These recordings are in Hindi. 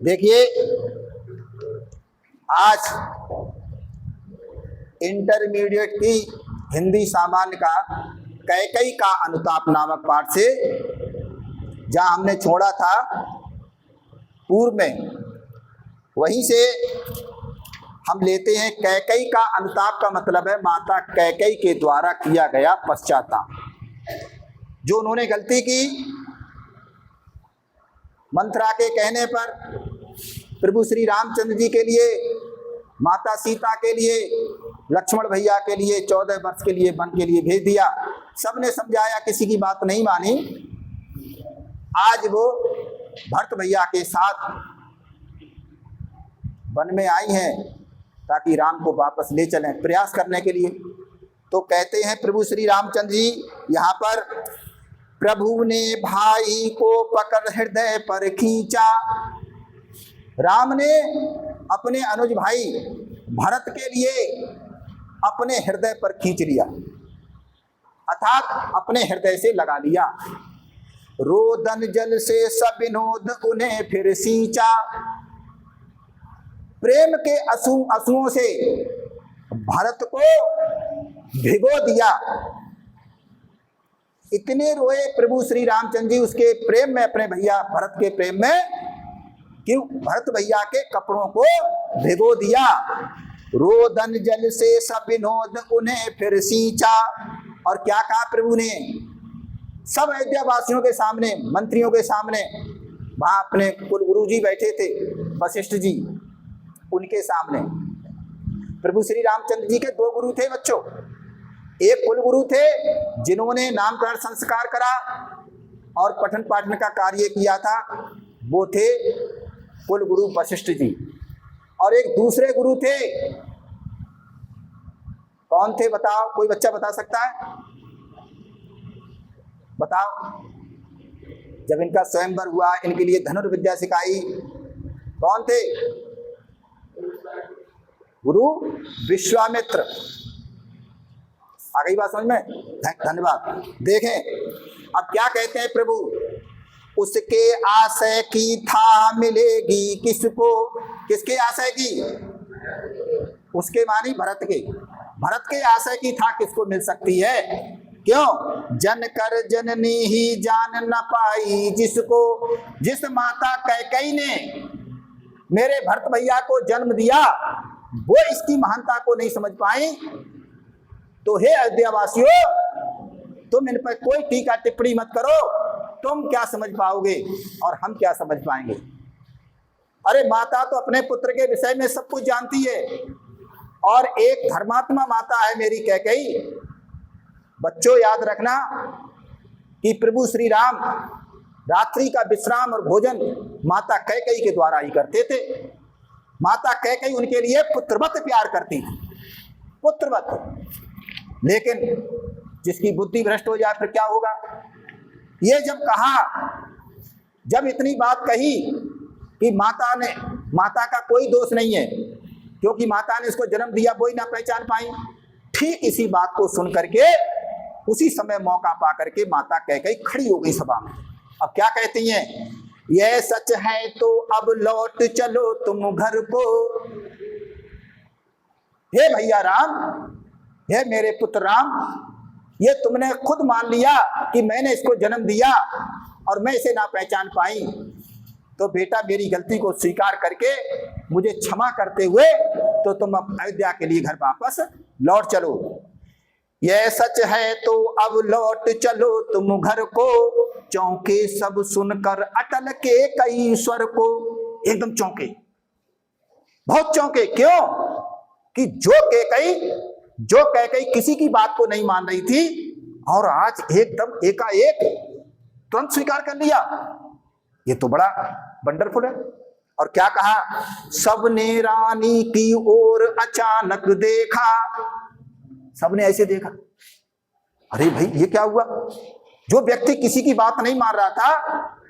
देखिए, आज इंटरमीडिएट की हिंदी सामान्य का कैकई का अनुताप नामक पाठ से जहां हमने छोड़ा था पूर्व में, वहीं से हम लेते हैं। कैकई का अनुताप का मतलब है माता कैकई के द्वारा किया गया पश्चाताप। जो उन्होंने गलती की, मंथरा के कहने पर प्रभु श्री रामचंद्र जी के लिए, माता सीता के लिए, लक्ष्मण भैया के लिए 14 वर्ष के लिए वन के लिए भेज दिया। सबने समझाया, किसी की बात नहीं मानी। आज वो भरत भैया के साथ वन में आई हैं ताकि राम को वापस ले चलें, प्रयास करने के लिए। तो कहते हैं प्रभु श्री रामचंद्र जी यहाँ पर, प्रभु ने भाई को पकड़ हृदय पर खींचा। राम ने अपने अनुज भाई भरत के लिए अपने हृदय पर खींच लिया, अर्थात अपने हृदय से लगा लिया। रोदन जल से सब विनोद उन्हें फिर सींचा। प्रेम के आंसुओं से भरत को भिगो दिया। इतने रोए प्रभु श्री रामचंद्र जी उसके प्रेम में, अपने भैया भरत के प्रेम में, कि भरत भैया के कपड़ों को भिगो दिया। रोदन जल से सब विनोद उन्हें फिर सींचा। और क्या कहा प्रभु ने? सब अयोध्या वासियों के सामने, मंत्रियों के सामने, वहां अपने कुलगुरु जी बैठे थे, वशिष्ठ जी, उनके सामने। प्रभु श्री रामचंद्र जी के 2 गुरु थे बच्चों। एक कुलगुरु थे जिन्होंने नामकरण संस्कार करा और पठन पाठन का कार्य किया था, वो थे कुलगुरु वशिष्ठ जी। और एक दूसरे गुरु थे, कौन थे बताओ? कोई बच्चा बता सकता है? बताओ। जब इनका स्वयंवर हुआ, इनके लिए धनुर्विद्या सिखाई, कौन थे? गुरु विश्वामित्र। आ गई बात समझ में? धन्यवाद। देखें अब क्या कहते हैं प्रभु, उसके आशय की था मिलेगी किसको। किसके आशय की? उसके मानी भरत के। भरत के आशय की था किसको मिल सकती है? क्यों? जन कर जननी ही जान न पाई जिसको। जिस माता कैकई ने मेरे भरत भैया को जन्म दिया, वो इसकी महानता को नहीं समझ पाई। तो हे अयोध्या वासियों, तुम इन पर कोई टीका टिप्पणी मत करो। तुम क्या समझ पाओगे और हम क्या समझ पाएंगे? अरे माता तो अपने पुत्र के विषय में सब कुछ जानती है, और एक धर्मात्मा माता है मेरी कैकई। बच्चों याद रखना कि प्रभु श्री राम रात्रि का विश्राम और भोजन माता कैकई के द्वारा ही करते थे। माता कैकई उनके लिए पुत्रवत प्यार करती थी, पुत्रवत। लेकिन जिसकी बुद्धि भ्रष्ट हो जाए फिर क्या होगा? ये जब कहा, जब इतनी बात कही कि माता का कोई दोष नहीं है क्योंकि माता ने इसको जन्म दिया, वो ही ना पहचान पाई। ठीक इसी बात को सुन करके उसी समय मौका पा करके माता कैकई खड़ी हो गई सभा में। अब क्या कहती हैं? यह सच है तो अब लौट चलो तुम घर को। हे भैया राम, हे मेरे पुत्र राम, ये तुमने खुद मान लिया कि मैंने इसको जन्म दिया और मैं इसे ना पहचान पाई, तो बेटा मेरी गलती को स्वीकार करके मुझे क्षमा करते हुए तो तुम अब अयोध्या के लिए घर वापस लौट चलो। यह सच है तो अब लौट चलो तुम घर को। चौंके सब सुनकर अटल के कई स्वर को। एकदम चौंके, बहुत चौंके। क्यों? कि जो कैकई किसी की बात को नहीं मान रही थी, और आज एकदम एकाएक तुरंत स्वीकार कर लिया। ये तो बड़ा वंडरफुल है। और क्या कहा? सबने रानी की ओर अचानक देखा। सबने ऐसे देखा, अरे भाई ये क्या हुआ? जो व्यक्ति किसी की बात नहीं मान रहा था,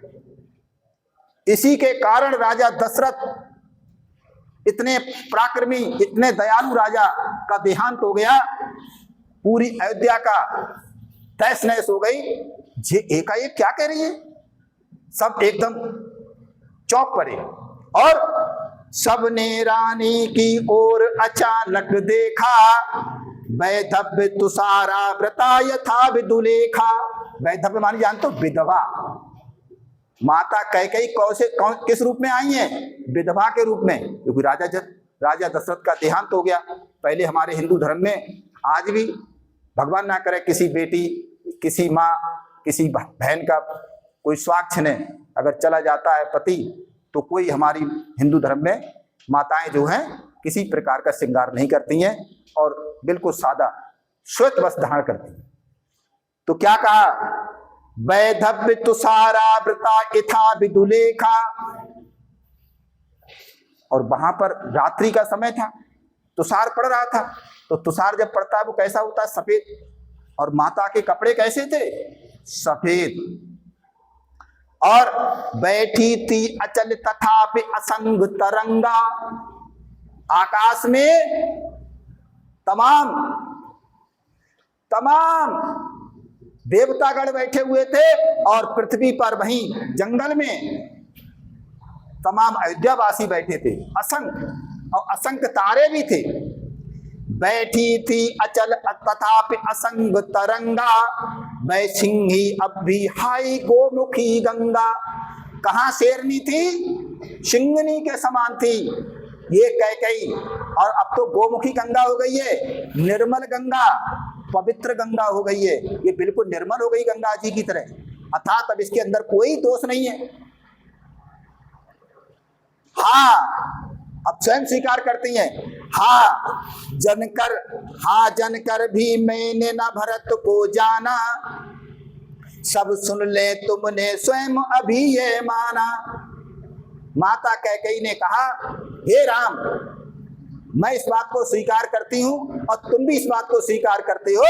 इसी के कारण राजा दशरथ, इतने पराक्रमी, इतने दयालु राजा का देहांत हो गया। पूरी अयोध्या का तहस नहस हो गई। ये एकाएक क्या कह रही है? सब एकदम चौंक पड़े और सबने रानी की ओर अचानक देखा, वैधव्य तुषारा व्रता यथा विदुलेखा। वैधव्य मानी जानते हो, विधवा। माता कैकेयी किस रूप में आई है? विधवा के रूप में, क्योंकि राजा दशरथ का देहांत हो गया। पहले हमारे हिंदू धर्म में आज भी भगवान ना करे किसी बेटी, किसी माँ, किसी बहन का कोई स्वाक्षण अगर चला जाता है पति, तो कोई हमारी हिंदू धर्म में माताएं जो हैं किसी प्रकार का श्रृंगार नहीं करती हैं और बिल्कुल सादा श्वेत वस्त्र धारण करती हैं। तो क्या कहा? वैधव्य तुषारा व्रता यथा विदुलेखा। और वहां पर रात्रि का समय था, तुषार पड़ रहा था। तो तुषार जब पड़ता है वो कैसा होता है? सफेद। और माता के कपड़े कैसे थे? सफेद। और बैठी थी अचल तथापि असंग तरंगा। आकाश में तमाम देवतागण बैठे हुए थे और पृथ्वी पर वहीं जंगल में तमाम अयोध्यावासी बैठे थे, असंख्य, और असंख्य तारे भी थे। बैठी थी अचल तथापि असंग तरंगा, बैसिंही अब भी हाई गोमुखी गंगा। कहाँ शेरनी थी? सिंगनी के समान थी ये कैकेयी, और अब तो गोमुखी गंगा हो गई है, निर्मल गंगा, पवित्र गंगा हो गई है। ये बिल्कुल निर्मल हो गई गंगा जी की तरह, अर्थात अब इसके अंदर कोई दोष नहीं है। हाँ, अब स्वयं स्वीकार करती हैं, हाँ जनकर भी मैंने न भरत को जाना, सब सुन ले तुमने स्वयं अभी ये माना। माता कैकेयी ने कहा, हे राम, मैं इस बात को स्वीकार करती हूं और तुम भी इस बात को स्वीकार करते हो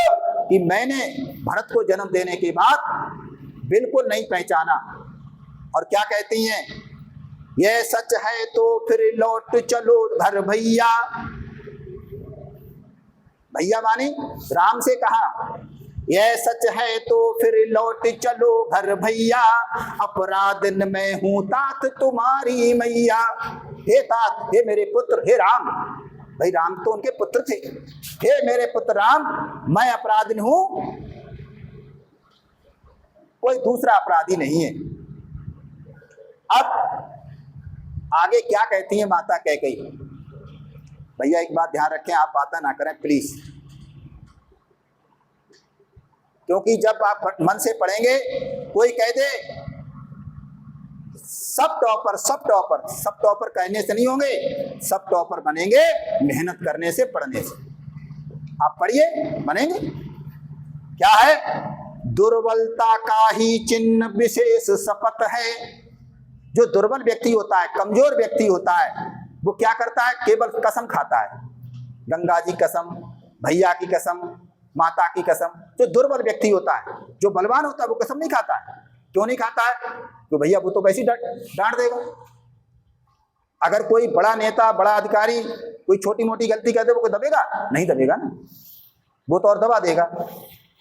कि मैंने भरत को जन्म देने के बाद बिल्कुल नहीं पहचाना। और क्या कहती हैं? यह सच है तो फिर लौट चलो घर भैया। भैया मानी राम से कहा, यह सच है तो फिर लौट चलो घर भैया, अपराधन में हूं तात तुम्हारी मैया। हे तात, हे मेरे पुत्र, हे राम, भाई राम तो उनके पुत्र थे, हे मेरे पुत्र राम, मैं अपराधी हूं, कोई दूसरा अपराधी नहीं है। अब आगे क्या कहती है माता कैकेयी? भैया एक बात ध्यान रखें, आप बातें ना करें प्लीज, क्योंकि जब आप मन से पढ़ेंगे कोई कह दे सब टॉपर कहने से नहीं होंगे, सब टॉपर बनेंगे मेहनत करने से, पढ़ने से। आप पढ़िए, बनेंगे। क्या है? दुर्बलता का ही चिन्ह विशेष शपथ है। जो दुर्बल व्यक्ति होता है, कमजोर व्यक्ति होता है, वो क्या करता है? केवल कसम खाता है, गंगा जी कसम, भैया की कसम, माता की कसम। जो दुर्बल व्यक्ति होता है, जो बलवान होता है वो कसम नहीं खाता है। क्यों नहीं खाता है? तो भैया वो तो वैसे ही डांट देगा। अगर कोई बड़ा नेता, बड़ा अधिकारी कोई छोटी मोटी गलती कर दे, वो कोई दबेगा? नहीं दबेगा ना, वो तो और दबा देगा।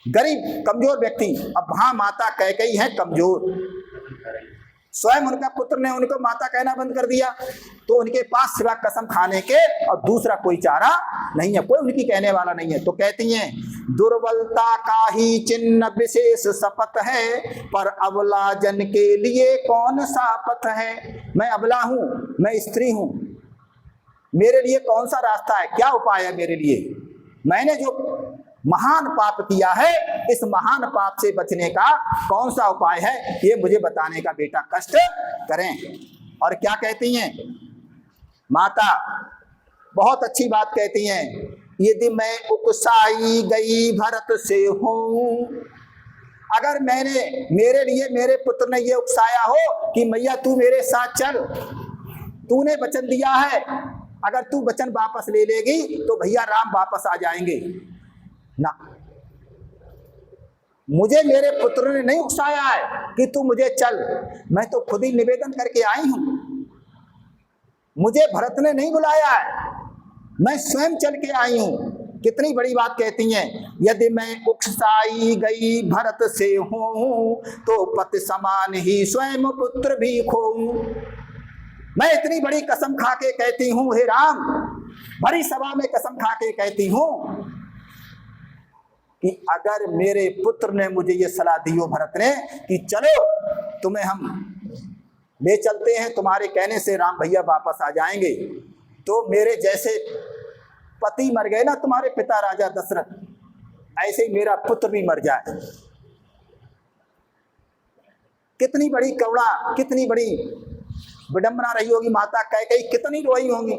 गरीब कमजोर व्यक्ति, अब वहां माता कैकेयी है कमजोर, स्वयं उनका पुत्र ने उनको माता कहना बंद कर दिया, तो उनके पास सिवा कसम खाने के और दूसरा कोई चारा नहीं है, कोई उनकी कहने वाला नहीं है। तो कहती हैं, दुर्बलता का ही चिन्ह विशेष शपथ है, पर अबला जन के लिए कौन सा पथ है। मैं अबला हूं, मैं स्त्री हूं, मेरे लिए कौन सा रास्ता है, क्या उपाय है मेरे लिए? मैंने जो महान पाप किया है, इस महान पाप से बचने का कौन सा उपाय है, ये मुझे बताने का बेटा कष्ट करें। और क्या कहती हैं माता? बहुत अच्छी बात कहती हैं, यदि मैं उकसाई गई भरत से हूं, अगर मेरे लिए मेरे पुत्र ने ये उकसाया हो कि मैया तू मेरे साथ चल, तूने वचन दिया है, अगर तू वचन वापस ले लेगी तो भैया राम वापस आ जाएंगे ना। मुझे मेरे पुत्र ने नहीं उकसाया है कि तू मुझे चल, मैं तो खुद ही निवेदन करके आई हूं। मुझे भरत ने नहीं बुलाया है, मैं स्वयं चल के आई हूं। कितनी बड़ी बात कहती हैं, यदि मैं उकसाई गई भरत से हूं, तो पति समान ही स्वयं पुत्र भी खोऊं। मैं इतनी बड़ी कसम खा के कहती हूं, हे राम, बड़ी सभा में कसम खा के कहती हूं कि अगर मेरे पुत्र ने मुझे ये सलाह दी हो, भरत ने, कि चलो तुम्हें हम ले चलते हैं, तुम्हारे कहने से राम भैया वापस आ जाएंगे, तो मेरे जैसे पति मर गए ना तुम्हारे पिता राजा दशरथ, ऐसे ही मेरा पुत्र भी मर जाए। कितनी बड़ी करुणा, कितनी बड़ी विडंबना रही होगी माता कैकेयी, कितनी रोई होंगी।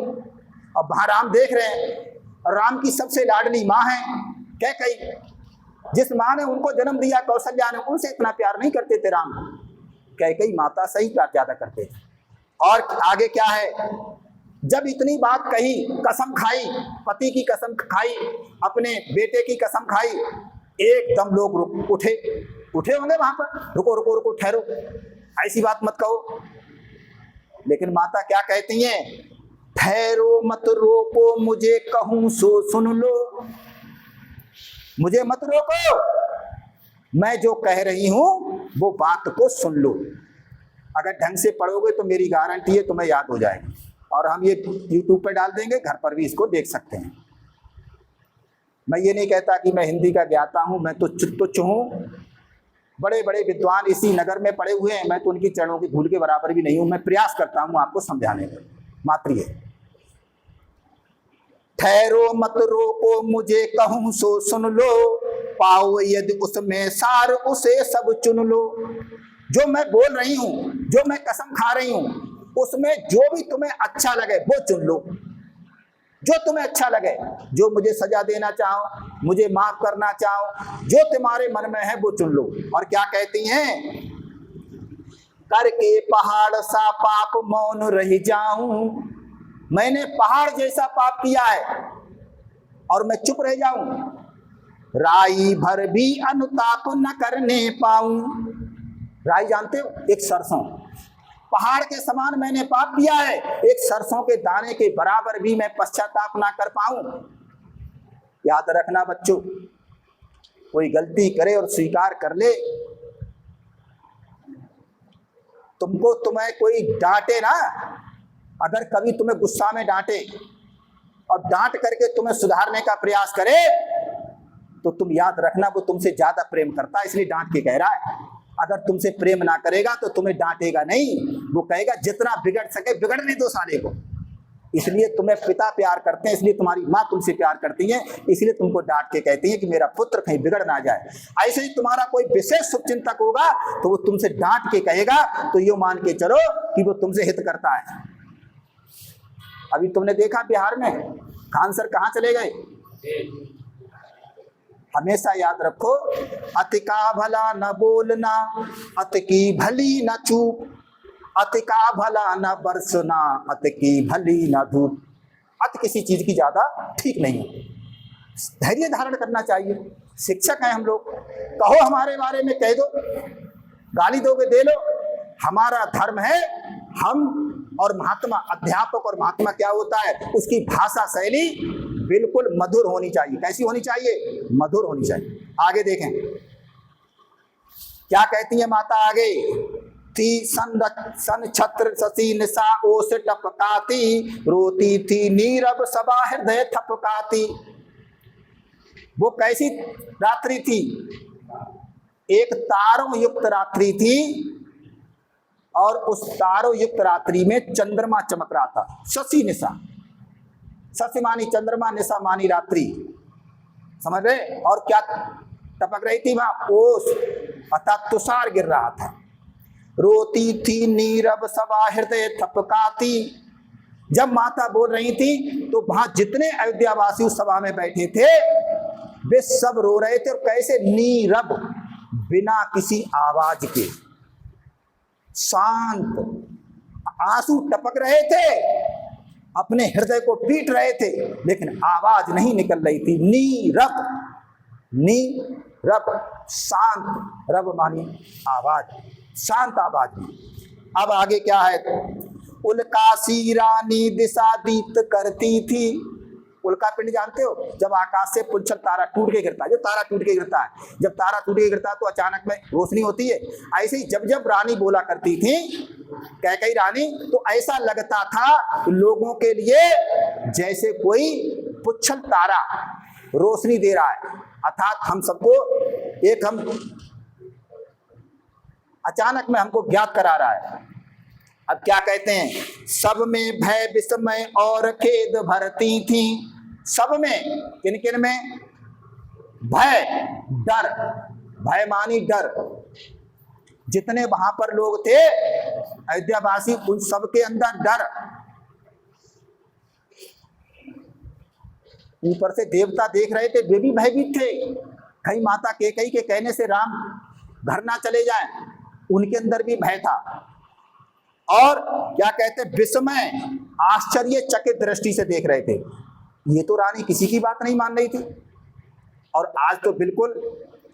अब वहां राम देख रहे हैं, और राम की सबसे लाडली माँ है कैकेयी, जिस माँ ने उनको जन्म दिया कौशल्या ने, उनसे इतना प्यार नहीं करते थे राम। कैकेयी माता से ही प्यार ज्यादा करते थे। और आगे क्या है, जब इतनी बात कही, कसम खाई, पति की कसम खाई, अपने बेटे की कसम खाई, एकदम लोग उठे होंगे वहां पर, रुको रुको रुको, ठहरो, ऐसी बात मत कहो। लेकिन माता क्या कहती हैं, ठहरो मत रोको, मुझे कहूं सो सुन लो, मुझे मत रोको, मैं जो कह रही हूं वो बात को सुन लो। अगर ढंग से पढ़ोगे तो मेरी गारंटी है तुम्हें याद हो जाएगी, और हम ये YouTube पे डाल देंगे, घर पर भी इसको देख सकते हैं। मैं ये नहीं कहता कि मैं हिंदी का ज्ञाता हूं, मैं तो तुच्छ हूं। बड़े बड़े विद्वान इसी नगर में पड़े हुए हैं, मैं तो उनकी चरणों की धूल के बराबर भी नहीं हूं। मैं प्रयास करता हूं आपको समझाने का, मात्र ये, ठहरो मत रोको, मुझे कहूं सो सुन लो, पाओ यदि उसमें सार, उसे सब चुन लो। जो मैं बोल रही हूं, जो मैं कसम खा रही हूं, उसमें जो भी तुम्हें अच्छा लगे वो चुन लो, जो तुम्हें अच्छा लगे, जो मुझे सजा देना चाहो, मुझे माफ करना चाहो, जो तुम्हारे मन में है वो चुन लो। और क्या कहती हैं, करके पहाड़ सा पाप मौन रह जाऊं, मैंने पहाड़ जैसा पाप किया है और मैं चुप रह जाऊं, राई भर भी अनुताप न करने पाऊं। राई जानते हो, एक सरसों, पहाड़ के समान मैंने पाप किया है, एक सरसों के दाने के बराबर भी मैं पश्चाताप ना कर पाऊं। याद रखना बच्चों, कोई गलती करे और स्वीकार कर ले, तुम्हें कोई डांटे ना, अगर कभी तुम्हें गुस्सा में डांटे और डांट करके तुम्हें सुधारने का प्रयास करे, तो तुम याद रखना वो तुमसे ज्यादा प्रेम करता है, इसलिए डांट के कह रहा है। अगर तुमसे प्रेम ना करेगा तो तुम्हें डांटेगा नहीं, वो कहेगा जितना बिगड़ सके बिगड़ने दो साले को। इसलिए तुम्हें पिता प्यार करते हैं, इसलिए तुम्हारी माँ तुमसे प्यार करती है, इसलिए तुमको डांट के कहती है कि मेरा पुत्र कहीं बिगड़ ना जाए। ऐसे ही तुम्हारा कोई विशेष शुभचिंतक होगा तो वो तुमसे डांट के कहेगा, तो ये मान के चलो कि वो तुमसे हित करता है। अभी तुमने देखा बिहार में खान सर कहाँ चले गए। हमेशा याद रखो, अति का भला न बोलना, अति की भली न चूप, अति का भला न बरसना, अति की भली न धूप। अति किसी चीज की ज्यादा ठीक नहीं है, धैर्य धारण करना चाहिए। शिक्षक हैं हम लोग, कहो हमारे बारे में कह दो, गाली दोगे दे लो, हमारा धर्म है। हम और महात्मा, अध्यापक और महात्मा क्या होता है, उसकी भाषा शैली बिल्कुल मधुर होनी चाहिए। कैसी होनी चाहिए, मधुर होनी चाहिए। आगे देखें क्या कहती है माता आगे, थी सन छत्र शशि निशा ओस टपकाती, रोती थी नीरव सबा हृदय थपकाती। वो कैसी रात्रि थी, एक तारों युक्त रात्रि थी, और उस तारों युक्त रात्रि में चंद्रमा चमक रहा था। शशि निशा, शशि मानी चंद्रमा, निशा मानी रात्रि, समझ रहे। और क्या टपक रही थी वहां, ओस अर्थात तुषार गिर रहा था। रोती थी नीरव सबा हृदय थपकाती। जब माता बोल रही थी तो वहां जितने अयोध्यावासी उस सभा में बैठे थे वे सब रो रहे थे। और कैसे, नीरव, बिना किसी आवाज के, शांत, आंसू टपक रहे थे, अपने हृदय को पीट रहे थे, लेकिन आवाज नहीं निकल रही थी। नीरव, नीरव, शांत, रव मानी आवाज, शांत आवाज में। अब आगे क्या है, उल्कासी रानी दिशा दीप्त करती थी, उल्कापिंड जानते हो, जब आकाश से पुंछल तारा टूट के गिरता है, जो तारा टूट के गिरता है, जब तारा टूट के गिरता है तो अचानक में रोशनी होती है। ऐसे ही जब जब रानी बोला करती थी, कैकेयी रानी, तो ऐसा लगता था लोगों के लिए जैसे कोई पुंछल तारा रोशनी दे रहा है, अर्थात हम सबको एक हम अचानक में हमको ज्ञात करा रहा है। अब क्या कहते हैं, सब में भय विस्मय और खेद भरती थी। सब में, किन किन में? भय, डर, भय मानी डर। जितने वहां पर लोग थे अयोध्यावासी, उन सबके अंदर डर। ऊपर से देवता देख रहे थे, वे भी भयभीत थे, कहीं माता कैकेयी के कहने से राम घर ना चले जाएं, उनके अंदर भी भय था। और क्या कहते, विस्मय, आश्चर्यचकित दृष्टि से देख रहे थे, ये तो रानी किसी की बात नहीं मान रही थी, और आज तो बिल्कुल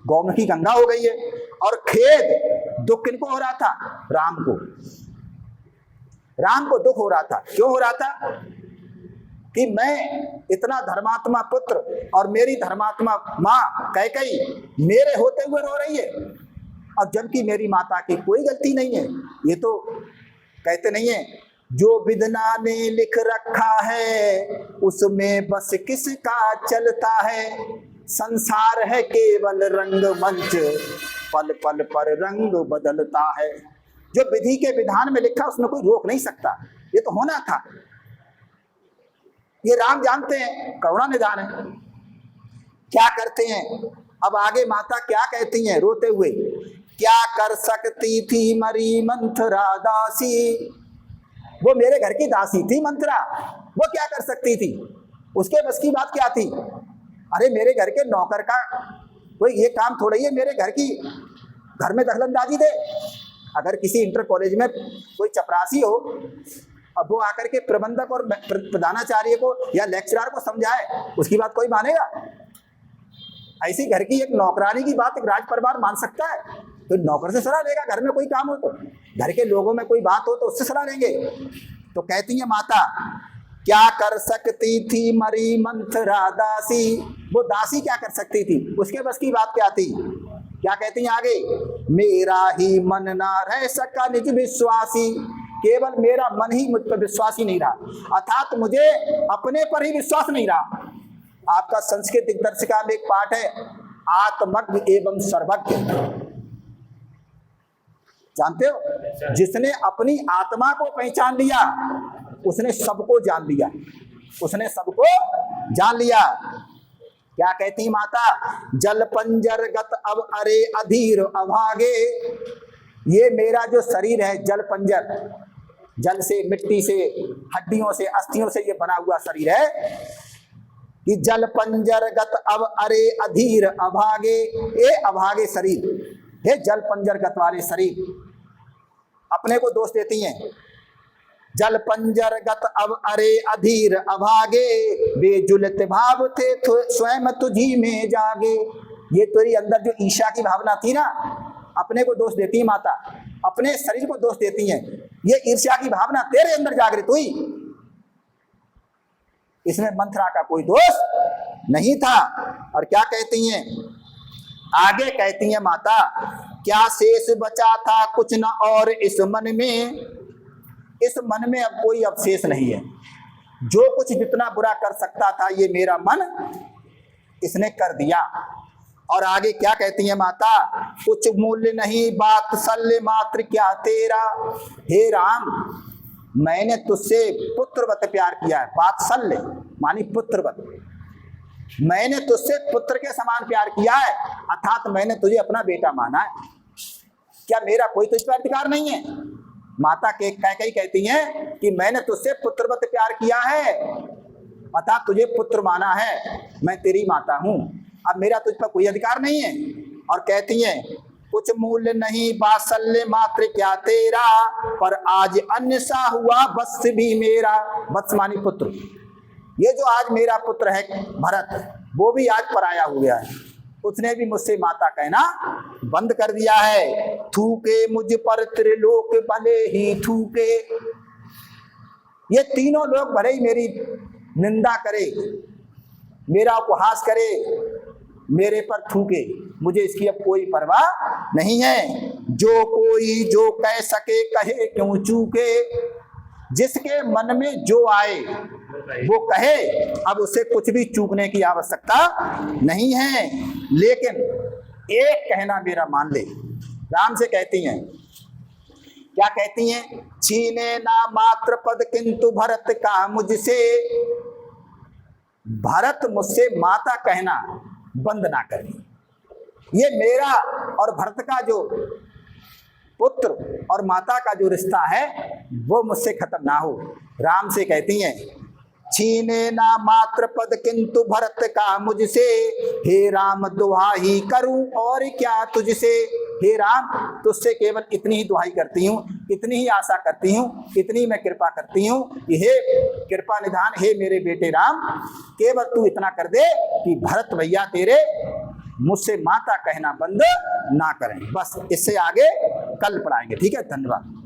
गौमुखी गंगा हो गई है। और खेद, दुख किनको हो रहा था? राम को। राम को दुख हो रहा था। क्यों हो रहा था? कि मैं इतना धर्मात्मा पुत्र और मेरी धर्मात्मा माँ कैकेयी मेरे होते हुए रो रही है, और जबकि मेरी माता की कोई गलती नहीं है। ये तो कहते नहीं है, जो विधना ने लिख रखा है उसमें बस किसका चलता है, संसार है केवल रंगमंच, पल पल पर रंग बदलता है। जो विधि के विधान में लिखा उसमें कोई रोक नहीं सकता, ये तो होना था। ये राम जानते हैं, करुणा निधान है। क्या करते हैं अब आगे, माता क्या कहती हैं रोते हुए, क्या कर सकती थी मरी मंथरा दासी। वो मेरे घर की दासी थी मंथरा, वो क्या कर सकती थी, उसके बस की बात क्या थी? अरे मेरे घर के नौकर का कोई ये काम थोड़ा ही है मेरे घर की घर में दखलंदाजी दे। अगर किसी इंटर कॉलेज में कोई चपरासी हो, अब वो आकर के प्रबंधक और प्रधानाचार्य को या लेक्चरर को समझाए, उसकी बात कोई मानेगा? ऐसी घर की एक नौकरानी की बात एक राज परिवार मान सकता है? तो नौकर से सलाह लेगा, घर में कोई काम हो तो, घर के लोगों में कोई बात हो तो उससे सलाह लेंगे। तो कहती है माता, क्या कर सकती थी मरी मंथरा दासी। वो दासी क्या कर सकती थी, उसके बस की बात क्या थी? क्या कहती है आगे, मेरा ही मन ना रह सका निज विश्वासी। केवल मेरा मन ही मुझ पर विश्वासी नहीं रहा, अर्थात मुझे अपने पर ही विश्वास नहीं रहा। आपका संस्कृत दिग्दर्शिका में एक पाठ है, आत्मज्ञ एवं सर्वज्ञ, जानते हो? जिसने अपनी आत्मा को पहचान लिया उसने सबको जान लिया, उसने सबको जान लिया। क्या कहती माता, जल पंजर गत अब अरे अधीर अभागे। ये मेरा जो शरीर है जल पंजर, जल से, मिट्टी से, हड्डियों से, अस्थियों से ये बना हुआ शरीर है, कि जल पंजर गत अब अरे अधीर अभागे। ये अभागे शरीर, ये जल पंजर गत वाले शरीर अपने को दोष देती हैं। जल पंजर गत अब अरे अधीर अभागे, बेजुलत भाव थे स्वयं तुझी में जागे। ये तेरी अंदर जो ईर्ष्या की भावना थी ना, अपने को दोष देती है माता, अपने शरीर को दोष देती हैं। ये ईर्ष्या की भावना तेरे अंदर जागृत हुई, इसमें मंथरा का कोई दोष नहीं था। और क्या कहती हैं आगे, कहती हैं माता, क्या शेष बचा था कुछ न और इस मन में। इस मन में अब कोई अवशेष नहीं है, जो कुछ जितना बुरा कर सकता था ये मेरा मन इसने कर दिया। और आगे क्या कहती है माता, कुछ मूल्य नहीं बात सल्य मात्र क्या तेरा। हे राम, मैंने तुझसे पुत्रवत प्यार किया है, वात्सल्य मानी पुत्रवत, मैंने तुझसे पुत्र के समान प्यार किया है, अर्थात मैंने तुझे अपना बेटा माना है। क्या मेरा कोई तुझ पर अधिकार नहीं है? माता के कैकेयी कहती हैं कि मैंने तुझसे पुत्रवत प्यार किया है, अर्थात तुझे पुत्र माना है, मैं तेरी माता हूं, अब मेरा तुझ पर कोई अधिकार नहीं है। और कहती हैं, कुछ मूल्य नहीं वात्सल्य मात्र क्या तेरा, पर आज अन्य सा हुआ वत्स भी मेरा। वत्स मानी पुत्र, ये जो आज मेरा पुत्र है भरत, वो भी आज पराया हो गया है, उसने भी मुझसे माता कहना बंद कर दिया है। थूके मुझ पर त्रिलोक भले ही थूके। ये तीनों लोग भले ही मेरी निंदा करे, मेरा उपहास करे, मेरे पर थूके, मुझे इसकी अब कोई परवाह नहीं है। जो कोई जो कह सके कहे क्यों चूके, जिसके मन में जो आए वो कहे, अब उसे कुछ भी चूकने की आवश्यकता नहीं है। लेकिन एक कहना मेरा मान ले। राम से कहती हैं, क्या कहती हैं? छीने ना मात्र पद किंतु भरत का मुझसे, भरत मुझसे माता कहना बंद ना करे। ये मेरा और भरत का जो पुत्र और माता का जो रिश्ता है वो मुझसे खत्म ना हो। राम से कहती हैं, छीने ना मात्र पद किंतु भरत का मुझसे, हे राम दुहाई करूं और क्या तुझसे। हे राम, तुझसे केवल इतनी ही दुहाई करती हूँ, इतनी ही आशा करती हूँ, इतनी मैं कृपा करती हूँ कि हे कृपा निधान, हे मेरे बेटे राम, केवल तू इतना कर दे कि भरत भैया तेरे मुझसे माता कहना बंद ना करें। बस इससे आगे कल पढ़ाएंगे। ठीक है, धन्यवाद।